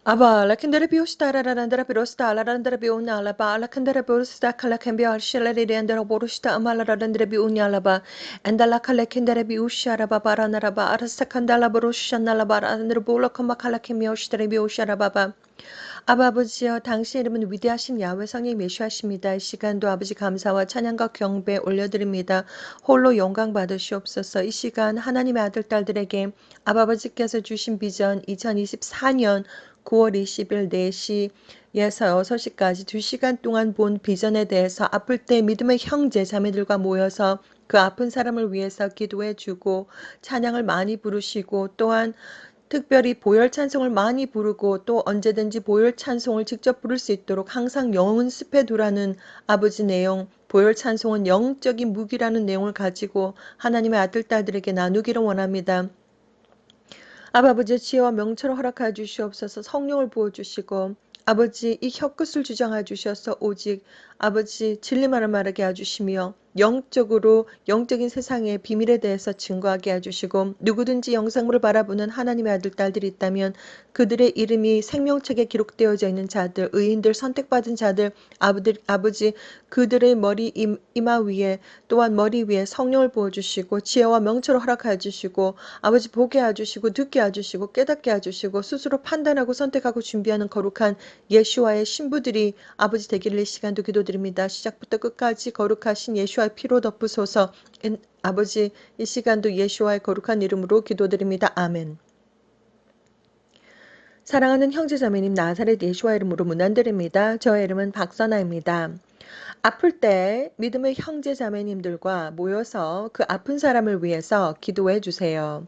Aba la kendere biusta rarandera birosta la randera biuna la ba la kendere biusta kala kembia arshela de andera borusta amala randera biunya la ba enda la kala kendere biusha ra ba barana ra ba arasta kandala borusha na la ba andera bola kama kala kembia ustere biusha ra ba ba 아버지여 당신 이름은 위대하신 야훼 성령 예수하십니다. 이 시간도 아버지 감사와 찬양과 경배 올려드립니다. 홀로 영광 받으시옵소서. 이 시간 하나님의 아들 딸들에게 아버지께서 주신 비전 2024년 9월 20일 4시에서 6시까지 2시간 동안 본 비전에 대해서 아플 때 믿음의 형제 자매들과 모여서 그 아픈 사람을 위해서 기도해 주고 찬양을 많이 부르시고 또한 특별히 보혈 찬송을 많이 부르고 또 언제든지 보혈 찬송을 직접 부를 수 있도록 항상 연습해 두라는 아버지 내용, 보혈 찬송은 영적인 무기라는 내용을 가지고 하나님의 아들, 딸들에게 나누기를 원합니다. 아버지의 지혜와 명철을 허락하여 주시옵소서. 성령을 부어주시고 아버지 이 혀끝을 주장하여 주셔서 오직 아버지 진리만을 말하게 해주시며 영적으로 영적인 세상의 비밀에 대해서 증거하게 해주시고 누구든지 영상물을 바라보는 하나님의 아들 딸들이 있다면 그들의 이름이 생명책에 기록되어져 있는 자들, 의인들, 선택받은 자들, 아버지 그들의 머리 이마 위에 또한 머리 위에 성령을 부어주시고 지혜와 명철을 허락하여 주시고 아버지 보게 해주시고 듣게 해주시고 깨닫게 해주시고 스스로 판단하고 선택하고 준비하는 거룩한 예수와의 신부들이 아버지 되기를 이 시간도 기도드립니다. 시작부터 끝까지 거룩하신 예수와의 피로 덮으소서. 아버지 이 시간도 예수와의 거룩한 이름으로 기도드립니다. 아멘. 사랑하는 형제자매님 나사렛 예수와 이름으로 문안드립니다. 저의 이름은 박선아입니다. 아플 때 믿음의 형제자매님들과 모여서 그 아픈 사람을 위해서 기도해 주세요.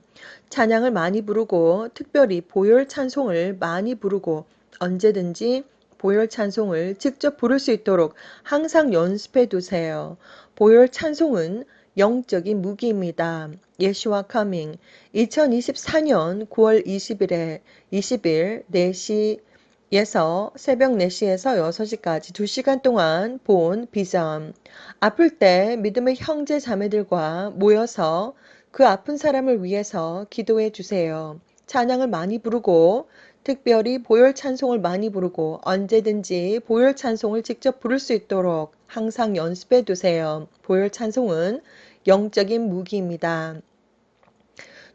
찬양을 많이 부르고 특별히 보혈 찬송을 많이 부르고 언제든지 보혈 찬송을 직접 부를 수 있도록 항상 연습해 두세요. 보혈 찬송은 영적인 무기입니다. 예수와 커밍 2024년 9월 20일 4시에서 새벽 4시에서 6시까지 2시간 동안 본 비전. 아플 때 믿음의 형제 자매들과 모여서 그 아픈 사람을 위해서 기도해 주세요. 찬양을 많이 부르고 특별히 보혈 찬송을 많이 부르고 언제든지 보혈 찬송을 직접 부를 수 있도록 항상 연습해 두세요. 보혈 찬송은 영적인 무기입니다.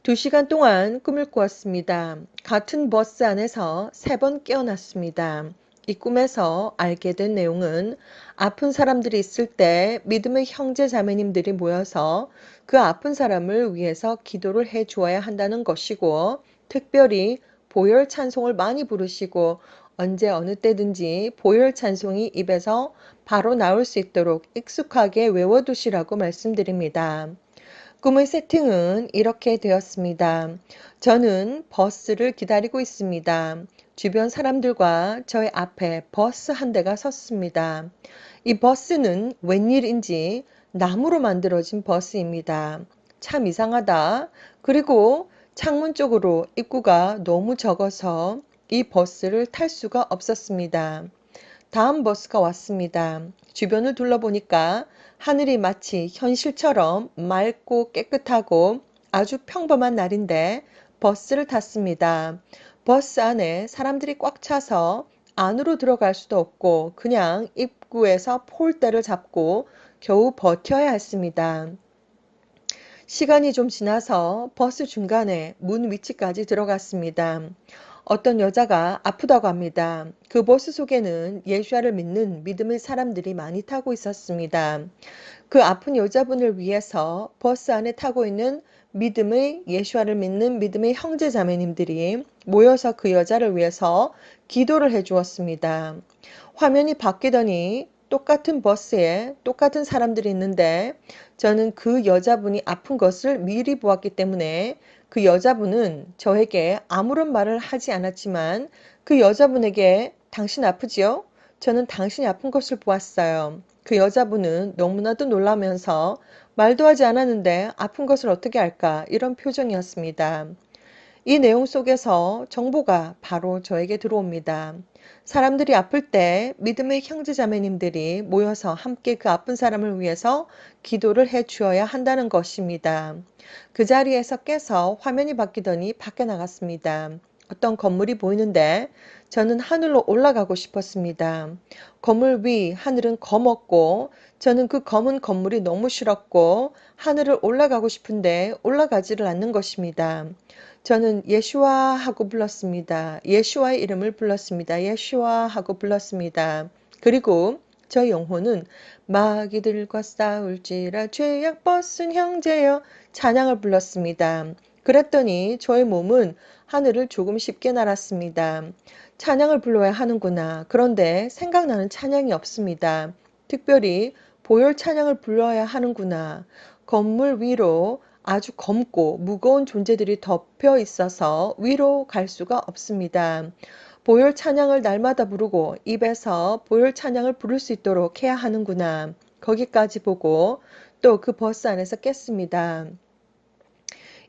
2시간 동안 꿈을 꾸었습니다. 같은 버스 안에서 3번 깨어났습니다. 이 꿈에서 알게 된 내용은 아픈 사람들이 있을 때 믿음의 형제 자매님들이 모여서 그 아픈 사람을 위해서 기도를 해 주어야 한다는 것이고 특별히 보혈 찬송을 많이 부르시고 언제 어느 때든지 보혈 찬송이 입에서 바로 나올 수 있도록 익숙하게 외워두시라고 말씀드립니다. 꿈의 세팅은 이렇게 되었습니다. 저는 버스를 기다리고 있습니다. 주변 사람들과 저의 앞에 버스 한 대가 섰습니다. 이 버스는 웬일인지 나무로 만들어진 버스입니다. 참 이상하다. 그리고 창문 쪽으로 입구가 너무 적어서 이 버스를 탈 수가 없었습니다. 다음 버스가 왔습니다. 주변을 둘러보니까 하늘이 마치 현실처럼 맑고 깨끗하고 아주 평범한 날인데 버스를 탔습니다. 버스 안에 사람들이 꽉 차서 안으로 들어갈 수도 없고 그냥 입구에서 폴대를 잡고 겨우 버텨야 했습니다. 시간이 좀 지나서 버스 중간에 문 위치까지 들어갔습니다. 어떤 여자가 아프다고 합니다. 그 버스 속에는 예수야를 믿는 믿음의 사람들이 많이 타고 있었습니다. 그 아픈 여자분을 위해서 버스 안에 타고 있는 믿음의 예수야를 믿는 믿음의 형제 자매님들이 모여서 그 여자를 위해서 기도를 해 주었습니다. 화면이 바뀌더니 똑같은 버스에 똑같은 사람들이 있는데 저는 그 여자분이 아픈 것을 미리 보았기 때문에 그 여자분은 저에게 아무런 말을 하지 않았지만 그 여자분에게 당신 아프지요? 저는 당신이 아픈 것을 보았어요. 그 여자분은 너무나도 놀라면서 말도 하지 않았는데 아픈 것을 어떻게 알까? 이런 표정이었습니다. 이 내용 속에서 정보가 바로 저에게 들어옵니다. 사람들이 아플 때 믿음의 형제자매님들이 모여서 함께 그 아픈 사람을 위해서 기도를 해 주어야 한다는 것입니다. 그 자리에서 깨서 화면이 바뀌더니 밖에 나갔습니다. 어떤 건물이 보이는데 저는 하늘로 올라가고 싶었습니다. 건물 위 하늘은 검었고 저는 그 검은 건물이 너무 싫었고 하늘을 올라가고 싶은데 올라가지를 않는 것입니다. 저는 예슈아 하고 불렀습니다. 예슈아의 이름을 불렀습니다. 예슈아 하고 불렀습니다. 그리고 저 영혼은 마귀들과 싸울지라 죄악 벗은 형제여 찬양을 불렀습니다. 그랬더니 저의 몸은 하늘을 조금 쉽게 날았습니다. 찬양을 불러야 하는구나. 그런데 생각나는 찬양이 없습니다. 특별히 보혈 찬양을 불러야 하는구나. 건물 위로 아주 검고 무거운 존재들이 덮여 있어서 위로 갈 수가 없습니다. 보혈 찬양을 날마다 부르고 입에서 보혈 찬양을 부를 수 있도록 해야 하는구나. 거기까지 보고 또 그 버스 안에서 깼습니다.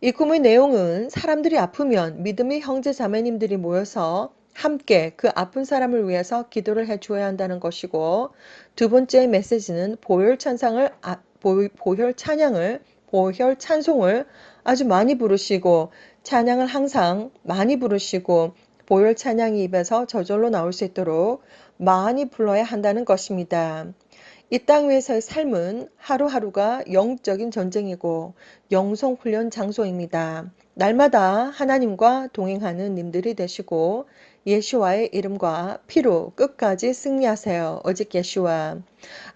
이 꿈의 내용은 사람들이 아프면 믿음의 형제 자매님들이 모여서 함께 그 아픈 사람을 위해서 기도를 해줘야 한다는 것이고, 두 번째 메시지는 보혈 찬양을 보혈 찬송을 아주 많이 부르시고 찬양을 항상 많이 부르시고 보혈 찬양이 입에서 저절로 나올 수 있도록 많이 불러야 한다는 것입니다. 이 땅 위에서의 삶은 하루하루가 영적인 전쟁이고 영성 훈련 장소입니다. 날마다 하나님과 동행하는 님들이 되시고 예수와의 이름과 피로 끝까지 승리하세요. 오직 예수와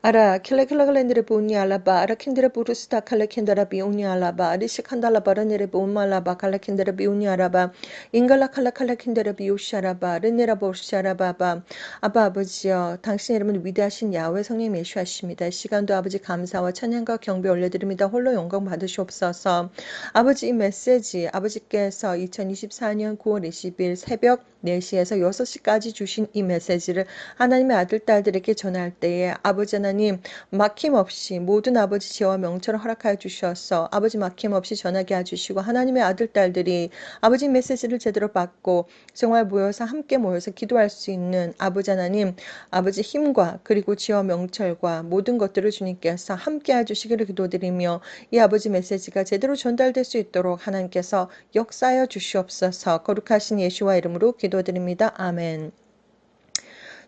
아라 킬레킬라글렌드레 보니 알라바 아라 킨드레 부르스타 칼레킨다라 비오니 알라바 아리시칸달라 바라네레 보말라바 칼레킨데레 비오니 알라바 인갈라 칼라칼라킨데레 비오샤라바 르네라 보샤라바바 아바 아버지여 당신의 이름은 위대하신 야훼 성령 예수하십니다. 시간도 아버지 감사와 찬양과 경배 올려드립니다. 홀로 영광 받으시옵소서. 아버지 이 메시지 아버지께서 2024년 9월 20일 새벽 4시에서 6시까지 주신 이 메시지를 하나님의 아들 딸들에게 전할 때에 아버지 하나님 막힘없이 모든 아버지 지혜와 명철을 허락하여 주셔서 아버지 막힘없이 전하게 해주시고 하나님의 아들 딸들이 아버지 메시지를 제대로 받고 정말 모여서 함께 모여서 기도할 수 있는 아버지 하나님 아버지 힘과 그리고 지혜와 명철과 모든 것들을 주님께서 함께 해주시기를 기도드리며 이 아버지 메시지가 제대로 전달될 수 있도록 하나님께서 역사하여 주시옵소서. 거룩하신 예수와 이름으로 기도드립니다. 아멘.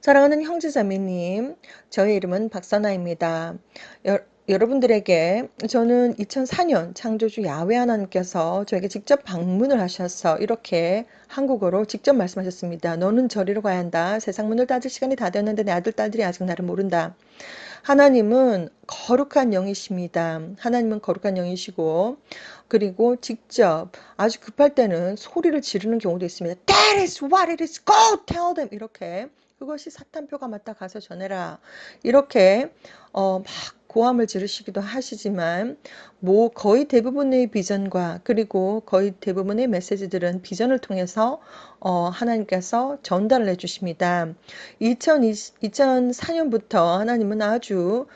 사랑하는 형제자매님, 저의 이름은 박선아입니다. 여러분들에게 저는 2004년 창조주 야훼 하나님께서 저에게 직접 방문을 하셔서 이렇게 한국어로 직접 말씀하셨습니다. 너는 저리로 가야 한다. 세상 문을 닫을 시간이 다 되었는데 내 아들 딸들이 아직 나를 모른다. 하나님은 거룩한 영이십니다. 하나님은 거룩한 영이시고 그리고 직접 아주 급할 때는 소리를 지르는 경우도 있습니다. That is what it is. Go tell them. 이렇게 그것이 사탄표가 맞다 가서 전해라. 이렇게 막 고함을 지르시기도 하시지만 거의 대부분의 비전과 그리고 거의 대부분의 메시지들은 비전을 통해서 하나님께서 전달을 해주십니다. 2004년부터 하나님은 아주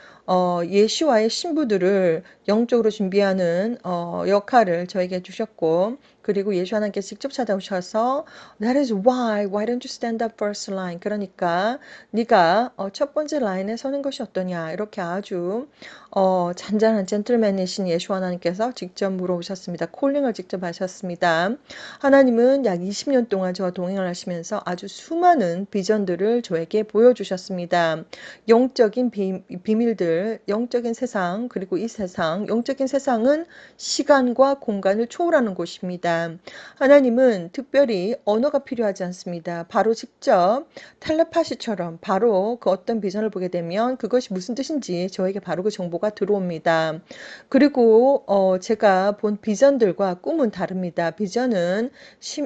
예수와의 신부들을 영적으로 준비하는 역할을 저에게 주셨고 그리고 예수 하나님께서 직접 찾아오셔서 That is why don't you stand up first line 그러니까 네가 첫 번째 라인에 서는 것이 어떠냐 이렇게 아주 잔잔한 젠틀맨이신 예수 하나님께서 직접 물어오셨습니다. 콜링을 직접 하셨습니다. 하나님은 약 20년 동안 저와 동행을 하시면서 아주 수많은 비전들을 저에게 보여주셨습니다. 영적인 비밀들, 영적인 세상, 그리고 이 세상, 영적인 세상은 시간과 공간을 초월하는 곳입니다. 하나님은 특별히 언어가 필요하지 않습니다. 바로 직접 텔레파시처럼 바로 그 어떤 비전을 보게 되면 그것이 무슨 뜻인지 저에게 바로 그 정보가 들어옵니다. 그리고 제가 본 비전들과 꿈은 다릅니다. 비전은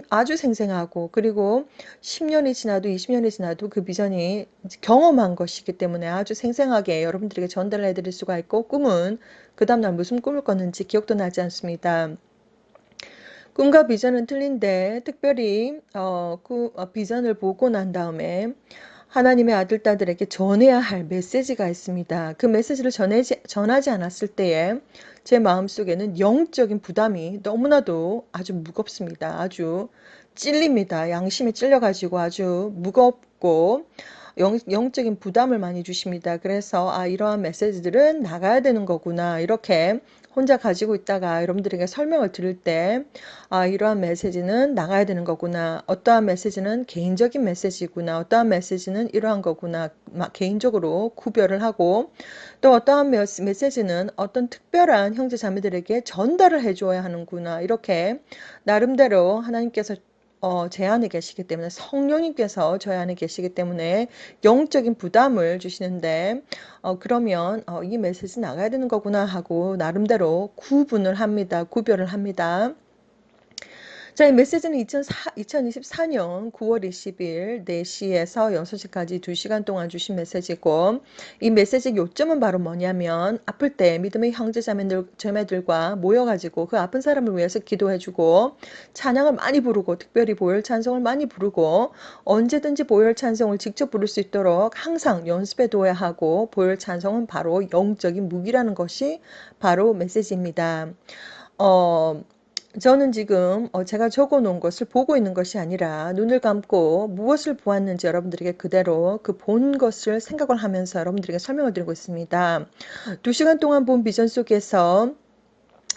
아주 생생하고 그리고 10년이 지나도 20년이 지나도 그 비전이 경험한 것이기 때문에 아주 생생하게 여러분들에게 전달을 해드릴 수가 있고 꿈은 그 다음날 무슨 꿈을 꿨는지 기억도 나지 않습니다. 꿈과 비전은 틀린데 특별히 비전을 보고 난 다음에 하나님의 아들 딸들에게 전해야 할 메시지가 있습니다. 그 메시지를 전하지 않았을 때에 제 마음속에는 영적인 부담이 너무나도 아주 무겁습니다. 아주 찔립니다. 양심에 찔려가지고 아주 무겁고 영적인 부담을 많이 주십니다. 그래서 이러한 메시지들은 나가야 되는 거구나. 이렇게 혼자 가지고 있다가 여러분들에게 설명을 드릴 때 이러한 메시지는 나가야 되는 거구나. 어떠한 메시지는 개인적인 메시지구나. 어떠한 메시지는 이러한 거구나. 개인적으로 구별을 하고 또 어떠한 메시지는 어떤 특별한 형제 자매들에게 전달을 해줘야 하는구나. 이렇게 나름대로 하나님께서 제 안에 계시기 때문에 성령님께서 저희 안에 계시기 때문에 영적인 부담을 주시는데 그러면 이 메시지 나가야 되는 거구나 하고 나름대로 구분을 합니다. 구별을 합니다. 자, 이 메시지는 2024년 9월 20일 4시에서 6시까지 2시간 동안 주신 메시지고 이 메시지 요점은 바로 뭐냐면 아플 때 믿음의 형제 자매들과 모여가지고 그 아픈 사람을 위해서 기도해주고 찬양을 많이 부르고 특별히 보혈 찬송을 많이 부르고 언제든지 보혈 찬송을 직접 부를 수 있도록 항상 연습해 둬야 하고 보혈 찬송은 바로 영적인 무기라는 것이 바로 메시지입니다. 어, 저는 지금 제가 적어 놓은 것을 보고 있는 것이 아니라 눈을 감고 무엇을 보았는지 여러분들에게 그대로 그 본 것을 생각을 하면서 여러분들에게 설명을 드리고 있습니다. 2시간 동안 본 비전 속에서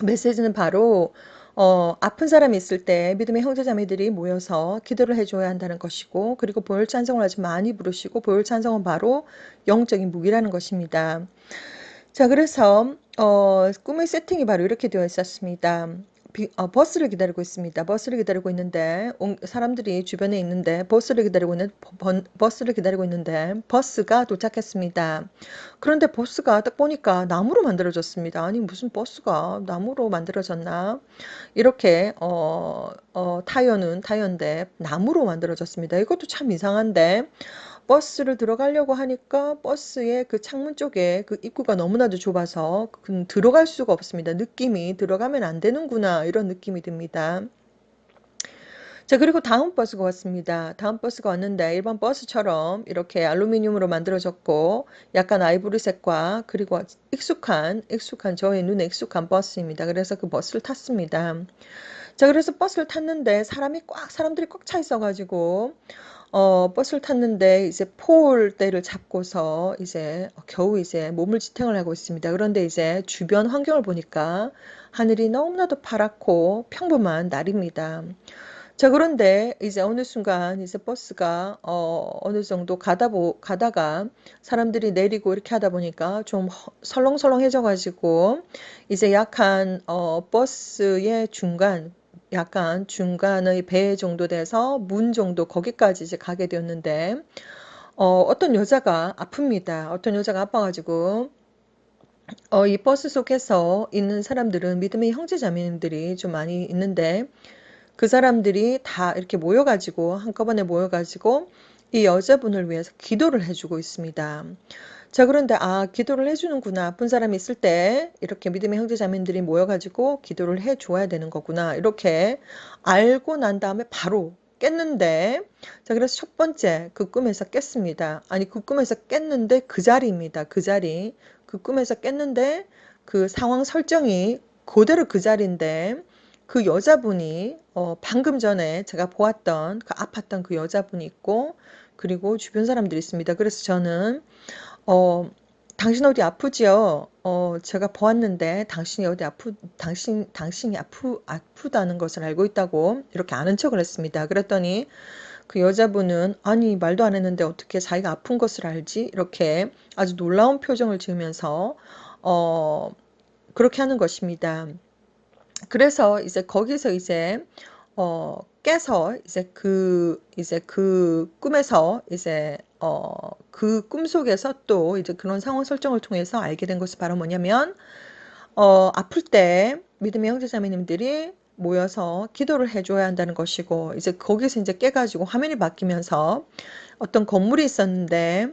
메시지는 바로 아픈 사람이 있을 때 믿음의 형제자매들이 모여서 기도를 해줘야 한다는 것이고 그리고 보혈 찬송을 아주 많이 부르시고 보혈 찬송은 바로 영적인 무기라는 것입니다. 자, 그래서 꿈의 세팅이 바로 이렇게 되어 있었습니다. 버스를 기다리고 있습니다. 버스를 기다리고 있는데 사람들이 주변에 있는데 버스를 기다리고 있는데 버스가 도착했습니다. 그런데 버스가 딱 보니까 나무로 만들어졌습니다. 아니 무슨 버스가 나무로 만들어졌나? 이렇게 타이어는 타이어인데 나무로 만들어졌습니다. 이것도 참 이상한데 버스를 들어가려고 하니까 버스의 그 창문 쪽에 그 입구가 너무나도 좁아서 들어갈 수가 없습니다. 느낌이 들어가면 안 되는구나 이런 느낌이 듭니다. 자, 그리고 다음 버스가 왔습니다. 다음 버스가 왔는데 일반 버스처럼 이렇게 알루미늄으로 만들어졌고 약간 아이보리색과 그리고 익숙한 저의 눈에 익숙한 버스입니다. 그래서 그 버스를 탔습니다. 자, 그래서 버스를 탔는데 사람들이 꽉 차 있어가지고 버스를 탔는데 이제 폴대를 잡고서 이제 겨우 이제 몸을 지탱을 하고 있습니다. 그런데 이제 주변 환경을 보니까 하늘이 너무나도 파랗고 평범한 날입니다. 자, 그런데 이제 어느 순간 이제 버스가 어느 정도 가다가 사람들이 내리고 이렇게 하다 보니까 좀 설렁설렁해져 가지고 이제 약간 버스의 약간 중간의 배 정도 돼서 문 정도 거기까지 이제 가게 되었는데 어떤 여자가 아픕니다. 어떤 여자가 아파가지고 이 버스 속에서 있는 사람들은 믿음의 형제자매님들이 좀 많이 있는데 그 사람들이 다 이렇게 모여가지고 한꺼번에 모여가지고 이 여자분을 위해서 기도를 해주고 있습니다. 자, 그런데 기도를 해주는구나. 아픈 사람이 있을 때 이렇게 믿음의 형제자매들이 모여가지고 기도를 해줘야 되는 거구나. 이렇게 알고 난 다음에 바로 깼는데 자, 그래서 첫 번째 그 꿈에서 깼습니다. 아니 그 꿈에서 깼는데 그 자리입니다. 그 자리. 그 꿈에서 깼는데 그 상황 설정이 그대로 그 자리인데 그 여자분이 방금 전에 제가 보았던 그 아팠던 그 여자분이 있고 그리고 주변 사람들이 있습니다. 그래서 저는 당신 어디 아프지요? 제가 보았는데 당신이 어디 당신이 아프다는 것을 알고 있다고 이렇게 아는 척을 했습니다. 그랬더니 그 여자분은 아니 말도 안 했는데 어떻게 자기가 아픈 것을 알지? 이렇게 아주 놀라운 표정을 지으면서 그렇게 하는 것입니다. 그래서 이제 거기서 이제 깨서 이제 그 꿈에서 이제 그 꿈속에서 또 이제 그런 상황 설정을 통해서 알게 된 것이 바로 뭐냐면 아플 때 믿음의 형제자매님들이 모여서 기도를 해줘야 한다는 것이고 이제 거기서 이제 깨가지고 화면이 바뀌면서 어떤 건물이 있었는데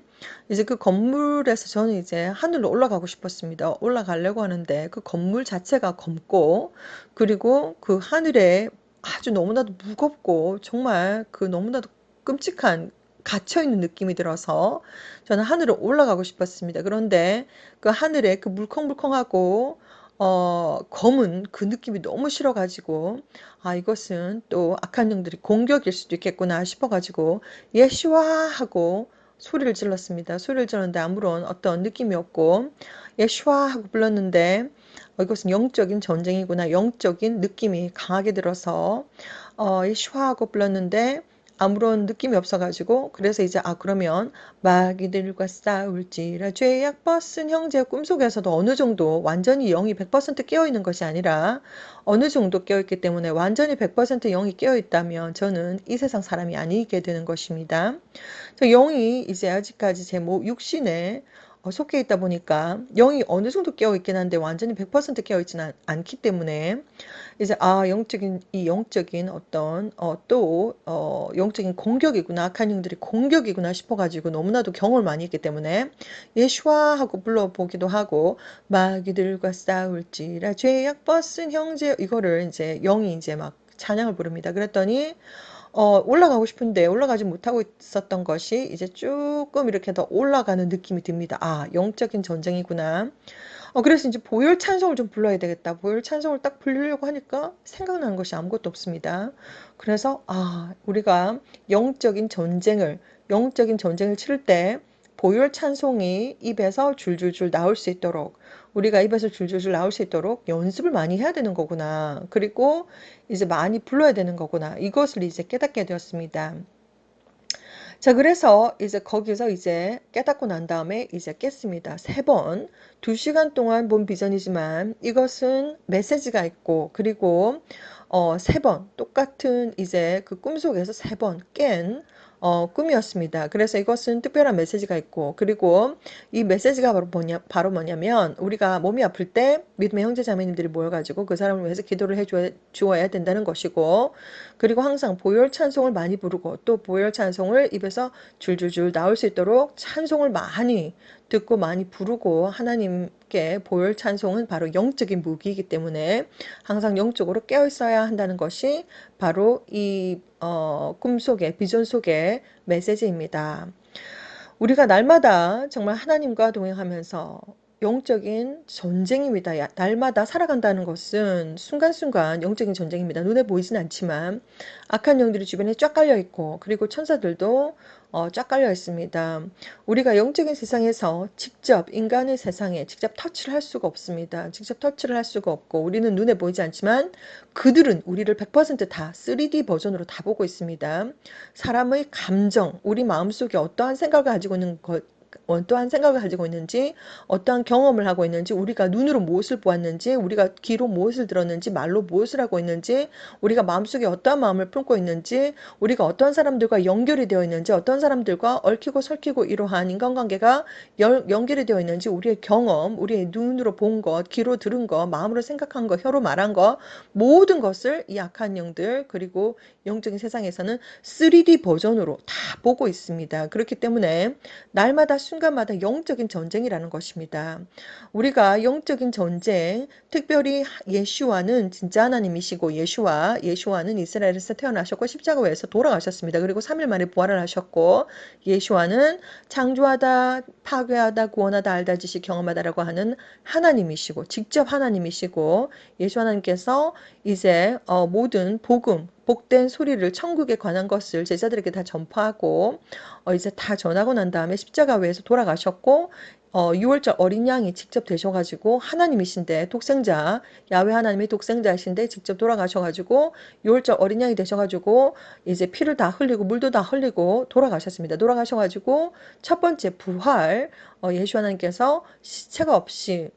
이제 그 건물에서 저는 이제 하늘로 올라가고 싶었습니다. 올라가려고 하는데 그 건물 자체가 검고 그리고 그 하늘에 아주 너무나도 무겁고 정말 그 너무나도 끔찍한 갇혀있는 느낌이 들어서 저는 하늘로 올라가고 싶었습니다. 그런데 그 하늘에 그 물컹물컹하고 검은 그 느낌이 너무 싫어가지고 이것은 또 악한 영들이 공격일 수도 있겠구나 싶어가지고 예시와 하고 소리를 질렀습니다. 소리를 질렀는데 아무런 어떤 느낌이 없고 예슈아 하고 불렀는데 이것은 영적인 전쟁이구나. 영적인 느낌이 강하게 들어서 예슈아 하고 불렀는데 아무런 느낌이 없어가지고 그래서 이제 그러면 마귀들과 싸울지라 죄악 벗은 형제의 꿈속에서도 어느 정도 완전히 영이 100% 깨어있는 것이 아니라 어느 정도 깨어있기 때문에 완전히 100% 영이 깨어있다면 저는 이 세상 사람이 아니게 되는 것입니다. 영이 이제 아직까지 제 육신에 속해 있다 보니까 영이 어느 정도 깨어 있긴 한데 완전히 100% 깨어 있지는 않기 때문에 이제 이 영적인 어떤 영적인 공격이구나, 악한 영들이 공격이구나 싶어가지고 너무나도 경험을 많이 했기 때문에 예슈아 하고 불러보기도 하고 마귀들과 싸울지라 죄악 벗은 형제 이거를 이제 영이 이제 막 찬양을 부릅니다. 그랬더니 올라가고 싶은데 올라가지 못하고 있었던 것이 이제 조금 이렇게 더 올라가는 느낌이 듭니다. 영적인 전쟁이구나. 그래서 이제 보혈 찬송을 좀 불러야 되겠다. 보혈 찬송을 딱 부르려고 하니까 생각나는 것이 아무것도 없습니다. 그래서 우리가 영적인 전쟁을 치를 때 보혈 찬송이 입에서 줄줄줄 나올 수 있도록 우리가 입에서 줄줄줄 나올 수 있도록 연습을 많이 해야 되는 거구나. 그리고 이제 많이 불러야 되는 거구나. 이것을 이제 깨닫게 되었습니다. 자, 그래서 이제 거기서 이제 깨닫고 난 다음에 이제 깼습니다. 3번, 2시간 동안 본 비전이지만 이것은 메시지가 있고, 그리고 3번, 똑같은 이제 그 꿈속에서 3번 깬 꿈이었습니다. 그래서 이것은 특별한 메시지가 있고, 그리고 이 메시지가 바로 뭐냐면, 우리가 몸이 아플 때 믿음의 형제 자매님들이 모여가지고 그 사람을 위해서 기도를 주어야 된다는 것이고, 그리고 항상 보혈 찬송을 많이 부르고 또 보혈 찬송을 입에서 줄줄줄 나올 수 있도록 찬송을 많이 듣고 많이 부르고 하나님께 보혈 찬송은 바로 영적인 무기이기 때문에 항상 영적으로 깨어 있어야 한다는 것이 바로 이 꿈속의 비전 속의 메시지입니다. 우리가 날마다 정말 하나님과 동행하면서 영적인 전쟁입니다. 날마다 살아간다는 것은 순간순간 영적인 전쟁입니다. 눈에 보이진 않지만 악한 영들이 주변에 쫙 깔려 있고 그리고 천사들도 쫙 깔려 있습니다. 우리가 영적인 세상에서 직접 인간의 세상에 직접 터치를 할 수가 없습니다. 직접 터치를 할 수가 없고 우리는 눈에 보이지 않지만 그들은 우리를 100%다 3D 버전으로 다 보고 있습니다. 사람의 감정, 우리 마음속에 어떠한 생각을 가지고 있는지, 어떠한 경험을 하고 있는지, 우리가 눈으로 무엇을 보았는지, 우리가 귀로 무엇을 들었는지, 말로 무엇을 하고 있는지, 우리가 마음속에 어떠한 마음을 품고 있는지, 우리가 어떤 사람들과 연결이 되어 있는지, 어떤 사람들과 얽히고 설키고 이러한 인간관계가 연결이 되어 있는지, 우리의 경험, 우리의 눈으로 본 것, 귀로 들은 것, 마음으로 생각한 것, 혀로 말한 것, 모든 것을 이 악한 영들, 그리고 영적인 세상에서는 3D 버전으로 다 보고 있습니다. 그렇기 때문에 날마다 순간마다 영적인 전쟁이라는 것입니다. 우리가 영적인 전쟁, 특별히 예슈아는 진짜 하나님이시고 예슈아는 이스라엘에서 태어나셨고 십자가에서 돌아가셨습니다. 그리고 3일 만에 부활을 하셨고 예슈아는 창조하다, 파괴하다, 구원하다, 알다, 지식, 경험하다라고 하는 하나님이시고 직접 하나님이시고 예수 하나님께서 이제 모든 복된 소리를 천국에 관한 것을 제자들에게 다 전파하고 이제 다 전하고 난 다음에 십자가 위에서 돌아가셨고 6월절 어린 양이 직접 되셔가지고 하나님이신데 독생자 야훼 하나님이 독생자이신데 직접 돌아가셔가지고 6월절 어린 양이 되셔가지고 이제 피를 다 흘리고 물도 다 흘리고 돌아가셨습니다. 돌아가셔가지고 첫 번째 부활 예수 하나님께서 시체가 없이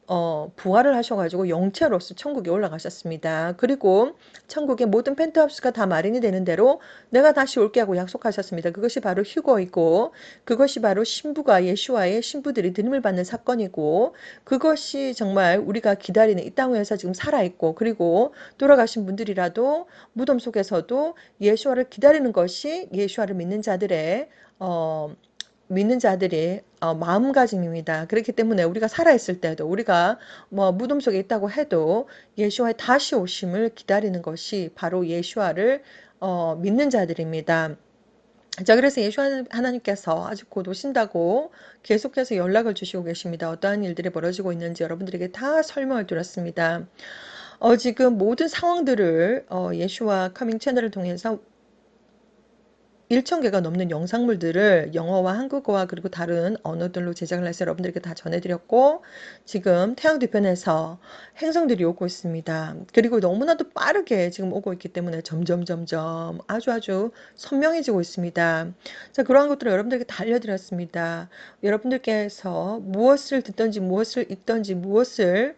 부활을 하셔가지고 영체로서 천국에 올라가셨습니다. 그리고 천국의 모든 펜트하우스가 다 마련이 되는 대로 내가 다시 올게 하고 약속하셨습니다. 그것이 바로 휴거이고 그것이 바로 신부가 예수와의 신부들이 드림을 받는 사건이고 그것이 정말 우리가 기다리는 이 땅 위에서 지금 살아있고 그리고 돌아가신 분들이라도 무덤 속에서도 예수와를 기다리는 것이 예수와를 믿는 자들의 마음가짐입니다. 그렇기 때문에 우리가 살아있을 때도 우리가 뭐 무덤 속에 있다고 해도 예수와의 다시 오심을 기다리는 것이 바로 예수와를 믿는 자들입니다. 자, 그래서 예수 하나님께서 아직 곧 오신다고 계속해서 연락을 주시고 계십니다. 어떠한 일들이 벌어지고 있는지 여러분들에게 다 설명을 드렸습니다. 지금 모든 상황들을 예수와 커밍 채널을 통해서 1,000개가 넘는 영상물들을 영어와 한국어와 그리고 다른 언어들로 제작을 해서 여러분들께 다 전해드렸고, 지금 태양 뒤편에서 행성들이 오고 있습니다. 그리고 너무나도 빠르게 지금 오고 있기 때문에 점점 아주 선명해지고 있습니다. 자, 그러한 것들을 여러분들께 다 알려드렸습니다. 여러분들께서 무엇을 듣든지 무엇을 읽든지 무엇을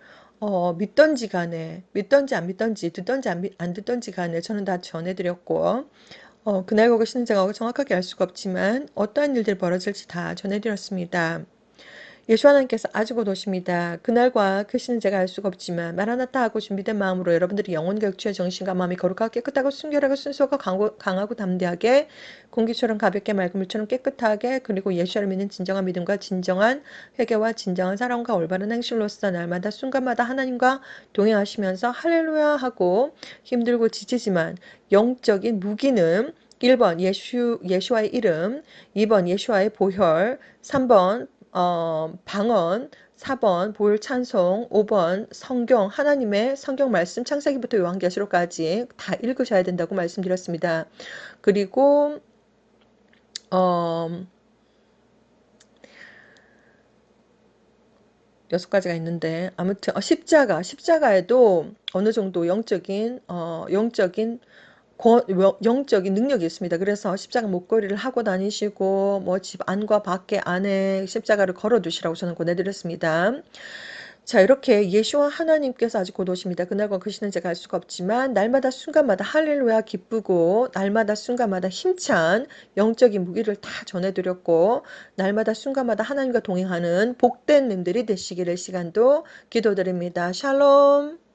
믿던지 간에, 믿던지 안 믿던지, 듣던지 안 듣던지 간에 저는 다 전해드렸고, 그날 거기 신자가 정확하게 알 수가 없지만 어떠한 일들이 벌어질지 다 전해드렸습니다. 예수 하나님께서 아주 곧 오십니다. 그날과 그 시는 제가 알 수가 없지만 마라나타 하고 준비된 마음으로 여러분들이 영혼과 육체의 정신과 마음이 거룩하고 깨끗하고 순결하고 순수하고 강하고 담대하게 공기처럼 가볍게 맑은 물처럼 깨끗하게 그리고 예수를 믿는 진정한 믿음과 진정한 회개와 진정한 사랑과 올바른 행실로서 날마다 순간마다 하나님과 동행하시면서 할렐루야 하고 힘들고 지치지만 영적인 무기는 1번 예수와의 이름, 2번 예수와의 보혈, 3번 방언, 4번 보혈 찬송, 5번 성경, 하나님의 성경 말씀 창세기부터 요한계시록까지 다 읽으셔야 된다고 말씀드렸습니다. 그리고 어, 6가지가 있는데 아무튼 십자가에도 어느 정도 영적인 능력이 있습니다. 그래서 십자가 목걸이를 하고 다니시고 뭐 집 안과 밖에 안에 십자가를 걸어 두시라고 저는 권해드렸습니다. 자, 이렇게 예수와 하나님께서 아직 곧 오십니다. 그날과 그 시는 제가 알 수가 없지만 날마다 순간마다 할렐루야 기쁘고 날마다 순간마다 힘찬 영적인 무기를 다 전해드렸고 날마다 순간마다 하나님과 동행하는 복된 님들이 되시기를 시간도 기도드립니다. 샬롬.